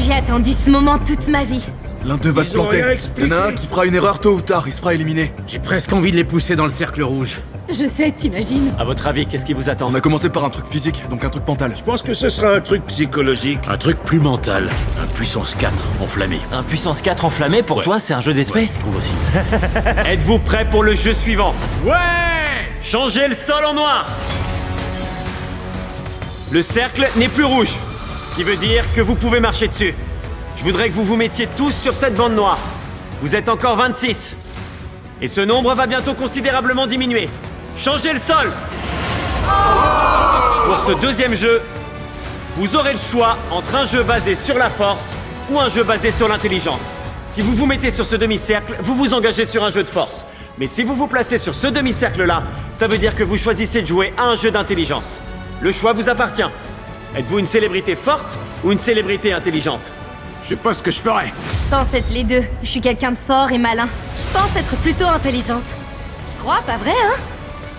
J'ai attendu ce moment toute ma vie. L'un d'eux va se planter. Il y en a un qui fera une erreur tôt ou tard, il sera éliminé. J'ai presque envie de les pousser dans le cercle rouge. Je sais, t'imagines. À votre avis, qu'est-ce qui vous attend? On a commencé par un truc physique, donc un truc mental. Je pense que ce sera un truc psychologique. Un truc plus mental. Un puissance 4 enflammé. Un puissance 4 enflammé, pour toi, c'est un jeu d'esprit? Je trouve aussi. Êtes-vous prêts pour le jeu suivant? Ouais! Changez le sol en noir. Le cercle n'est plus rouge, ce qui veut dire que vous pouvez marcher dessus. Je voudrais que vous vous mettiez tous sur cette bande noire. Vous êtes encore 26. Et ce nombre va bientôt considérablement diminuer. Changez le sol. Pour ce deuxième jeu, vous aurez le choix entre un jeu basé sur la force ou un jeu basé sur l'intelligence. Si vous vous mettez sur ce demi-cercle, vous vous engagez sur un jeu de force. Mais si vous vous placez sur ce demi-cercle-là, ça veut dire que vous choisissez de jouer à un jeu d'intelligence. Le choix vous appartient. Êtes-vous une célébrité forte ou une célébrité intelligente? Je sais pas ce que je ferais. Je pense être les deux. Je suis quelqu'un de fort et malin. Je pense être plutôt intelligente. Je crois, pas vrai, hein?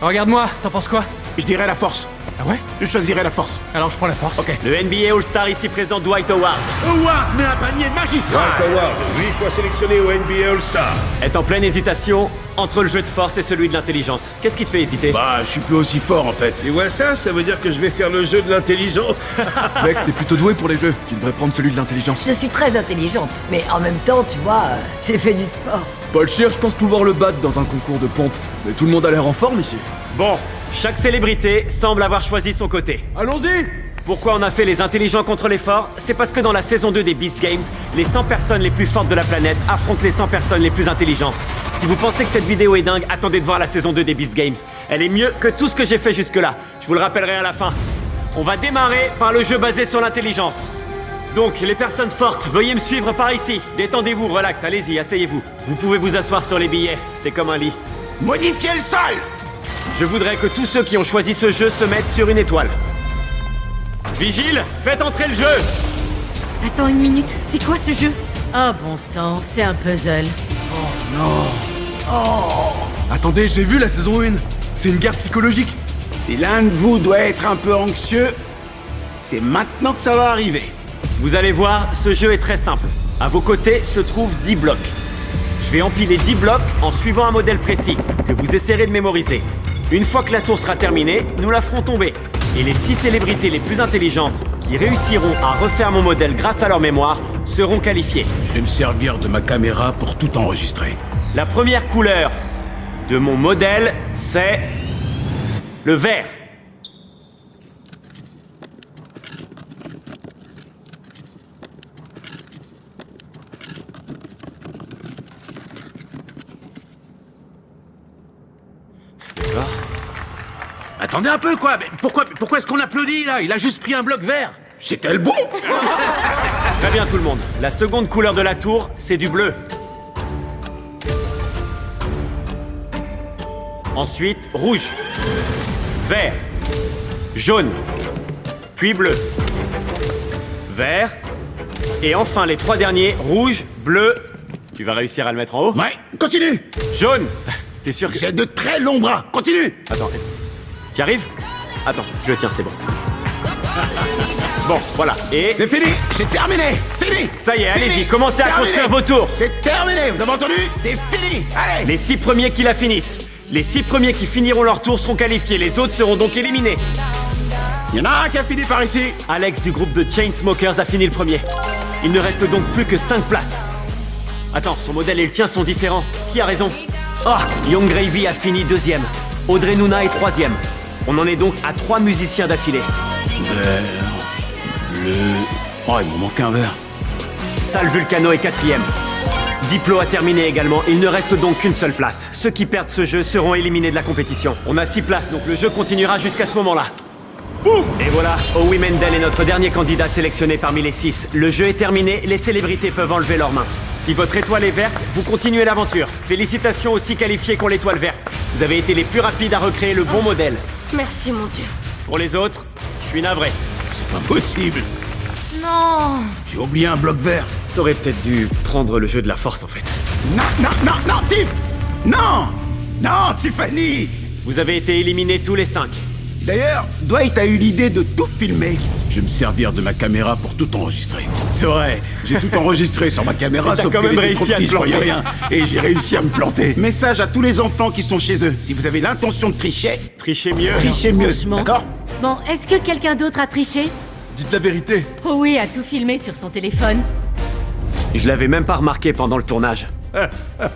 Regarde-moi, t'en penses quoi? Je dirais la force. Ah ouais? Je choisirais la force. Alors je prends la force. Ok. Le NBA All-Star ici présent, Dwight Howard, Howard met un panier magistral. Dwight Howard, 8 fois sélectionné au NBA All-Star. est en pleine hésitation entre le jeu de force et celui de l'intelligence. Qu'est-ce qui te fait hésiter? Bah, je suis plus aussi fort en fait. Tu vois ça? Ça veut dire que je vais faire le jeu de l'intelligence. Mec, t'es plutôt doué pour les jeux. Tu devrais prendre celui de l'intelligence. Je suis très intelligente, mais en même temps, tu vois, j'ai fait du sport. Paul Scheer, je pense pouvoir le battre dans un concours de pompe. Mais tout le monde a l'air en forme ici. Bon, chaque célébrité semble avoir choisi son côté. Allons-y! Pourquoi on a fait les intelligents contre les forts? C'est parce que dans la saison 2 des Beast Games, les 100 personnes les plus fortes de la planète affrontent les 100 personnes les plus intelligentes. Si vous pensez que cette vidéo est dingue, attendez de voir la saison 2 des Beast Games. Elle est mieux que tout ce que j'ai fait jusque-là. Je vous le rappellerai à la fin. On va démarrer par le jeu basé sur l'intelligence. Donc, les personnes fortes, veuillez me suivre par ici. Détendez-vous, relax, allez-y, asseyez-vous. Vous pouvez vous asseoir sur les billets, c'est comme un lit. Modifier le sol. Je voudrais que tous ceux qui ont choisi ce jeu se mettent sur une étoile. Vigile, faites entrer le jeu! Attends une minute, c'est quoi ce jeu? Ah bon sang, c'est un puzzle. Attendez, j'ai vu la saison 1. C'est une guerre psychologique. Si l'un de vous doit être un peu anxieux, c'est maintenant que ça va arriver. Vous allez voir, ce jeu est très simple. À vos côtés se trouvent 10 blocs. Je vais empiler 10 blocs en suivant un modèle précis, que vous essaierez de mémoriser. Une fois que la tour sera terminée, nous la ferons tomber. Et les 6 célébrités les plus intelligentes qui réussiront à refaire mon modèle grâce à leur mémoire seront qualifiées. Je vais me servir de ma caméra pour tout enregistrer. La première couleur de mon modèle, c'est le vert. D'accord. Attendez un peu quoi. Mais pourquoi est-ce qu'on applaudit là? Il a juste pris un bloc vert. C'était le bon. Très bien tout le monde. La seconde couleur de la tour, c'est du bleu. Ensuite, rouge, vert, jaune, puis bleu, vert, et enfin les 3 derniers, rouge, bleu. Tu vas réussir à le mettre en haut? Ouais, continue. Jaune. T'es sûr que... J'ai de très longs bras. Continue. Attends, t'y arrives? Attends, je le tiens, c'est bon. Bon, voilà, et... C'est fini. J'ai terminé. Fini. Ça y est, Fini. allez-y, commencez à Terminé. construire vos tours. C'est terminé. Vous avez entendu? C'est fini. Allez. Les 6 premiers qui la finissent. Les 6 premiers qui finiront leur tour seront qualifiés, les autres seront donc éliminés. Il y en a un qui a fini par ici. Alex du groupe de Chainsmokers a fini le premier. Il ne reste donc plus que 5 places. Attends, son modèle et le tien sont différents. Qui a raison? Ah, Young Gravy a fini 2e. Audrey Nuna est 3e. On en est donc à 3 musiciens d'affilée. Vert, bleu... Oh, il me manque un verre. Sal Vulcano est 4e. Diplo a terminé également, il ne reste donc qu'une seule place. Ceux qui perdent ce jeu seront éliminés de la compétition. On a 6 places, donc le jeu continuera jusqu'à ce moment-là. Boum! Et voilà, Howie Mandel est notre dernier candidat sélectionné parmi les 6. Le jeu est terminé, les célébrités peuvent enlever leurs mains. Si votre étoile est verte, vous continuez l'aventure. Félicitations aux 6 qualifiés qui ont l'étoile verte. Vous avez été les plus rapides à recréer le bon modèle. Merci mon Dieu. Pour les autres, je suis navré. C'est pas possible. Non. J'ai oublié un bloc vert. T'aurais peut-être dû prendre le jeu de la force en fait. Non, Tiff. Non, Tiffany. Vous avez été éliminés tous les 5. D'ailleurs, Dwight a eu l'idée de tout filmer. Je vais me servir de ma caméra pour tout enregistrer. C'est vrai, j'ai tout enregistré sur ma caméra, T'as sauf quand qu'elle même était trop réussi à petite, te je voyais planter. rien. Et j'ai réussi à me planter. Message à tous les enfants qui sont chez eux. Si vous avez l'intention de tricher, Trichez mieux. trichez mieux, franchement. d'accord? Bon, est-ce que quelqu'un d'autre a triché? Dites la vérité. Oh oui, a tout filmé sur son téléphone. Je l'avais même pas remarqué pendant le tournage.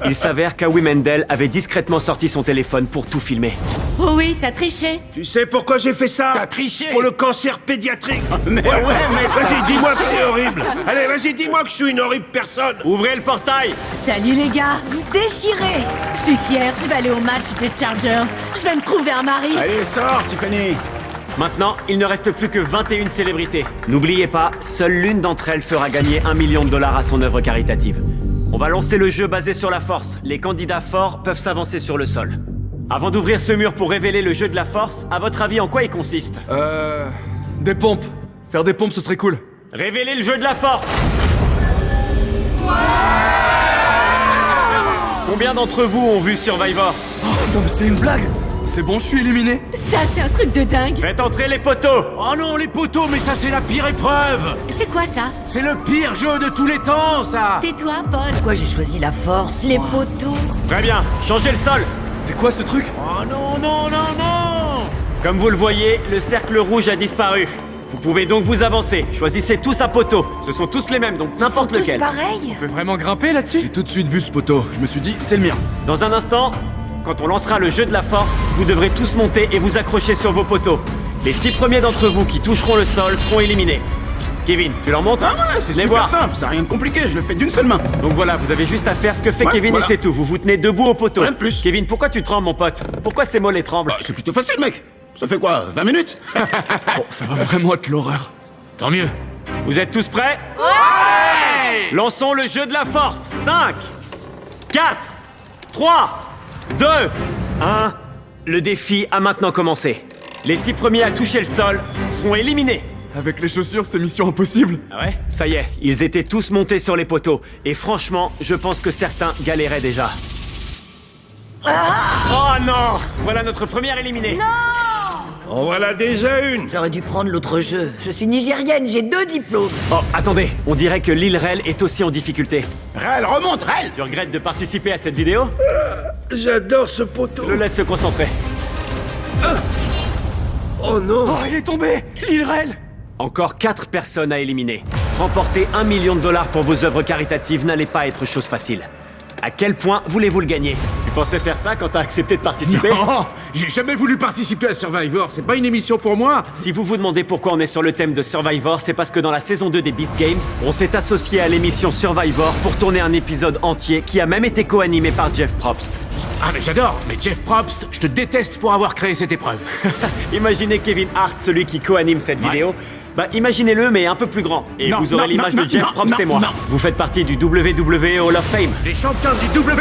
Il s'avère qu'Howie Mandel avait discrètement sorti son téléphone pour tout filmer. Oh oui, t'as triché. Tu sais pourquoi j'ai fait ça? T'as triché. Pour le cancer pédiatrique. Mais ouais, mais Vas-y, dis-moi que c'est horrible. Allez, vas-y, dis-moi que je suis une horrible personne. Ouvrez le portail! Salut les gars. Vous déchirez. Je suis fière, je vais aller au match des Chargers. Je vais me trouver un mari. Allez, sors, Tiffany. Maintenant, il ne reste plus que 21 célébrités. N'oubliez pas, seule l'une d'entre elles fera gagner $1 million à son œuvre caritative. On va lancer le jeu basé sur la force. Les candidats forts peuvent s'avancer sur le sol. Avant d'ouvrir ce mur pour révéler le jeu de la force, à votre avis, en quoi il consiste? Des pompes. Faire des pompes, ce serait cool. Révélez le jeu de la force! Combien d'entre vous ont vu Survivor? Oh, non mais c'est une blague. C'est bon, je suis éliminé. Ça, c'est un truc de dingue. Faites entrer les poteaux! Oh non, les poteaux, mais ça c'est la pire épreuve. C'est quoi ça? C'est le pire jeu de tous les temps, ça. Tais-toi, Paul. Pourquoi j'ai choisi la force? Les poteaux. Très bien, changez le sol! C'est quoi ce truc? Oh non, non, non, non. Comme vous le voyez, le cercle rouge a disparu. Vous pouvez donc vous avancer. Choisissez tous un poteau. Ce sont tous les mêmes, donc Ils sont n'importe tous lequel. pareils. On peut vraiment grimper là-dessus? J'ai tout de suite vu ce poteau. Je me suis dit, c'est le mien. Dans un instant, quand on lancera le jeu de la force, vous devrez tous monter et vous accrocher sur vos poteaux. Les 6 premiers d'entre vous qui toucheront le sol seront éliminés. Kevin, tu leur montres? Ah ouais, c'est Venez super voir. simple, ça n'a rien de compliqué, je le fais d'une seule main. Donc voilà, vous avez juste à faire ce que fait Ouais, Kevin voilà. et c'est tout. Vous vous tenez debout au poteau. Rien de plus. Kevin, pourquoi tu trembles, mon pote? Pourquoi ces mollets tremblent? Bah, c'est plutôt facile, mec. Ça fait quoi, 20 minutes? Bon, ça va vraiment être l'horreur. Tant mieux. Vous êtes tous prêts? Ouais! Lançons le jeu de la force. 5, 4, 3, 2, 1. Le défi a maintenant commencé. Les 6 premiers à toucher le sol seront éliminés. Avec les chaussures, c'est mission impossible. Ah ouais? Ça y est, ils étaient tous montés sur les poteaux. Et franchement, je pense que certains galéraient déjà. Oh non! Voilà notre première éliminée. En voilà déjà une. J'aurais dû prendre l'autre jeu. Je suis nigérienne, j'ai 2 diplômes. Oh, attendez, on dirait que l'île Rel est aussi en difficulté. Rel, remonte, Rel. Tu regrettes de participer à cette vidéo? J'adore ce poteau. Le laisse se concentrer. Oh non. Oh, il est tombé. L'Irel. Encore 4 personnes à éliminer. Remporter $1 million pour vos œuvres caritatives n'allait pas être chose facile. À quel point voulez-vous le gagner? Tu pensais faire ça quand t'as accepté de participer? Oh, j'ai jamais voulu participer à Survivor. C'est pas une émission pour moi. Si vous vous demandez pourquoi on est sur le thème de Survivor, c'est parce que dans la saison 2 des Beast Games, on s'est associé à l'émission Survivor pour tourner un épisode entier qui a même été co-animé par Jeff Probst. Ah mais j'adore. Mais Jeff Probst, je te déteste pour avoir créé cette épreuve. Imaginez Kevin Hart, celui qui co-anime cette vidéo. Bah imaginez-le mais un peu plus grand. Et Non, vous aurez non, l'image non, de Jeff non, Probst et non, moi. non. Vous faites partie du WWE Hall of Fame. Les champions du WWE,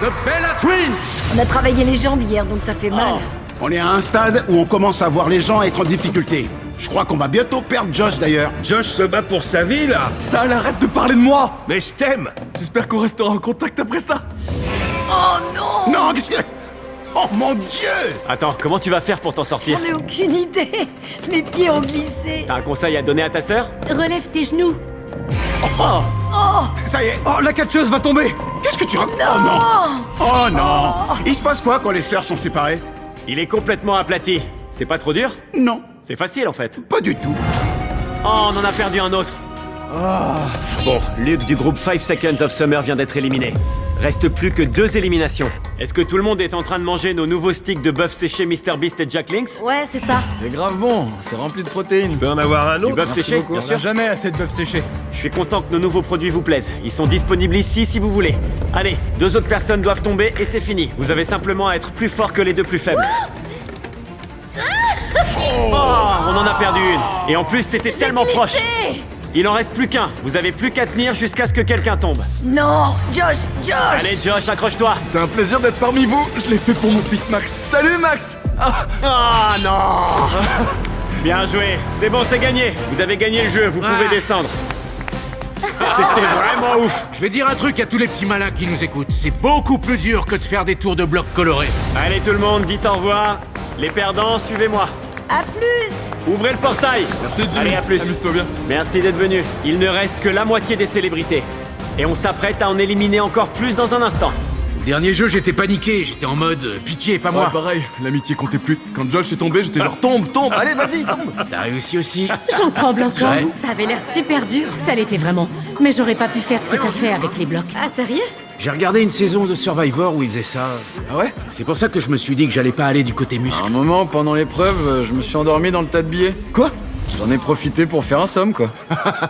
The Bella Twins. On a travaillé les jambes hier, donc ça fait mal. On est à un stade où on commence à voir les gens être en difficulté. Je crois qu'on va bientôt perdre Josh d'ailleurs. Josh se bat pour sa vie, là. Ça, elle arrête de parler de moi. Mais je t'aime. J'espère qu'on restera en contact après ça. Oh non! Non, qu'est-ce que... Oh mon Dieu! Attends, comment tu vas faire pour t'en sortir? J'en ai aucune idée. Mes pieds ont glissé. T'as un conseil à donner à ta sœur? Relève tes genoux. Oh! Ça y est. Oh, la catcheuse va tomber. Qu'est-ce que tu racontes? Oh non! Oh non! Il se passe quoi quand les sœurs sont séparées? Il est complètement aplati. C'est pas trop dur? Non, C'est facile en fait. pas du tout. Oh, on en a perdu un autre. Bon, Luke du groupe 5 Seconds of Summer vient d'être éliminé. Reste plus que 2 éliminations. Est-ce que tout le monde est en train de manger nos nouveaux sticks de bœuf séché MrBeast et Jack Links? Ouais, c'est ça. C'est grave bon, c'est rempli de protéines. Tu peux en avoir un Du autre? bœuf Merci séché, beaucoup. bien On sûr. a jamais assez de bœuf séché. Je suis content que nos nouveaux produits vous plaisent. Ils sont disponibles ici si vous voulez. Allez, 2 autres personnes doivent tomber et c'est fini. Vous avez simplement à être plus fort que les 2 plus faibles. Oh, on en a perdu une. Et en plus, t'étais tellement proche. Il en reste plus qu'un. Vous avez plus qu'à tenir jusqu'à ce que quelqu'un tombe. Non! Josh! Josh! Allez, Josh, accroche-toi. C'était un plaisir d'être parmi vous. Je l'ai fait pour mon fils Max. Salut Max. Ah, Ah non. Bien joué. C'est bon, c'est gagné. Vous avez gagné le jeu. Vous pouvez descendre. C'était vraiment ouf. Je vais dire un truc à tous les petits malins qui nous écoutent. C'est beaucoup plus dur que de faire des tours de blocs colorés. Allez, tout le monde, dites au revoir. Les perdants, suivez-moi. À plus! Ouvrez le portail. Merci Jimmy. Allez, à plus. Amuse-toi bien. Merci d'être venu. Il ne reste que la moitié des célébrités. Et on s'apprête à en éliminer encore plus dans un instant. Au dernier jeu, j'étais paniqué, j'étais en mode pitié, pas moi. Ouais, pareil, l'amitié comptait plus. Quand Josh est tombé, j'étais genre tombe, allez vas-y, tombe. T'as réussi aussi. J'en tremble encore. Ouais. Ça avait l'air super dur. Ça l'était vraiment. Mais j'aurais pas pu faire ce que t'as fait avec les blocs. Ah, sérieux? J'ai regardé une saison de Survivor où ils faisaient ça. Ah ouais? C'est pour ça que je me suis dit que j'allais pas aller du côté À muscle. un moment, pendant l'épreuve, je me suis endormi dans le tas de billets. Quoi? J'en ai profité pour faire un somme, quoi.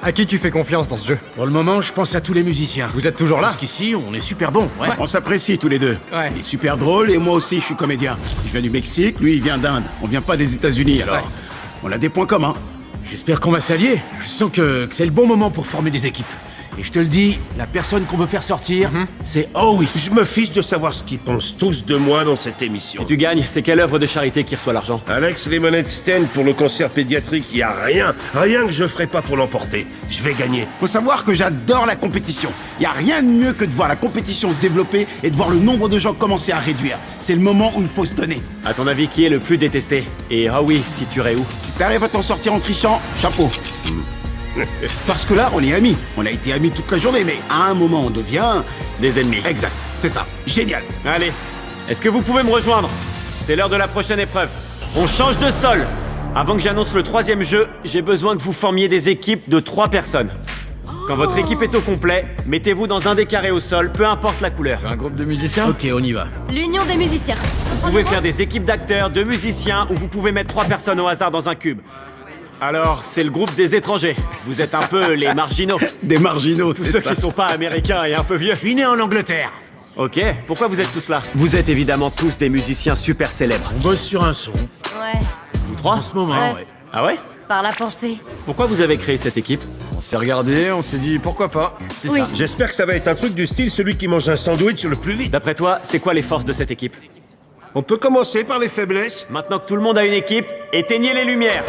À qui tu fais confiance dans ce jeu? Pour le moment, je pense à tous les musiciens. Vous êtes toujours là? Jusqu'ici, on est super bons, ouais. On s'apprécie tous les deux. Ouais. Il est super drôle et moi aussi je suis comédien. Je viens du Mexique, lui il vient d'Inde. On vient pas des États-Unis alors. On a des points communs. J'espère qu'on va s'allier. Je sens que c'est le bon moment pour former des équipes. Et je te le dis, la personne qu'on veut faire sortir, c'est Howie. Je me fiche de savoir ce qu'ils pensent tous de moi dans cette émission. Si tu gagnes, c'est quelle œuvre de charité qui reçoit l'argent? Alex Lemonade-Sten pour le cancer pédiatrique, y a rien que je ferai pas pour l'emporter. Je vais gagner. Faut savoir que j'adore la compétition. Y a rien de mieux que de voir la compétition se développer et de voir le nombre de gens commencer à réduire. C'est le moment où il faut se donner. À ton avis, qui est le plus détesté? Et Howie situerait où? Si t'arrives à t'en sortir en trichant, chapeau. Parce que là, on est amis. On a été amis toute la journée, mais à un moment, on devient... Des ennemis. Exact, c'est ça. Génial. Allez, est-ce que vous pouvez me rejoindre? C'est l'heure de la prochaine épreuve. On change de sol. Avant que j'annonce le troisième jeu, j'ai besoin que vous formiez des équipes de 3 personnes. Quand votre équipe est au complet, mettez-vous dans un des carrés au sol, peu importe la couleur. Un groupe de musiciens? Ok, on y va. L'union des musiciens. Vous pouvez faire des équipes d'acteurs, de musiciens, ou vous pouvez mettre 3 personnes au hasard dans un cube. Alors, c'est le groupe des étrangers. Vous êtes un peu les marginaux. Des marginaux, Tous c'est ceux ça. qui sont pas américains et un peu vieux. Je suis né en Angleterre. Ok, pourquoi vous êtes tous là? Vous êtes évidemment tous des musiciens super célèbres. On bosse sur un son. Ouais, Vous 3? En ce moment, Ouais. ouais. Ah ouais? par la pensée. Pourquoi vous avez créé cette équipe? On s'est regardé, on s'est dit pourquoi pas. C'est Oui. ça. J'espère que ça va être un truc du style celui qui mange un sandwich le plus vite. D'après toi, c'est quoi les forces de cette équipe? On peut commencer par les faiblesses. Maintenant que tout le monde a une équipe, éteignez les lumières.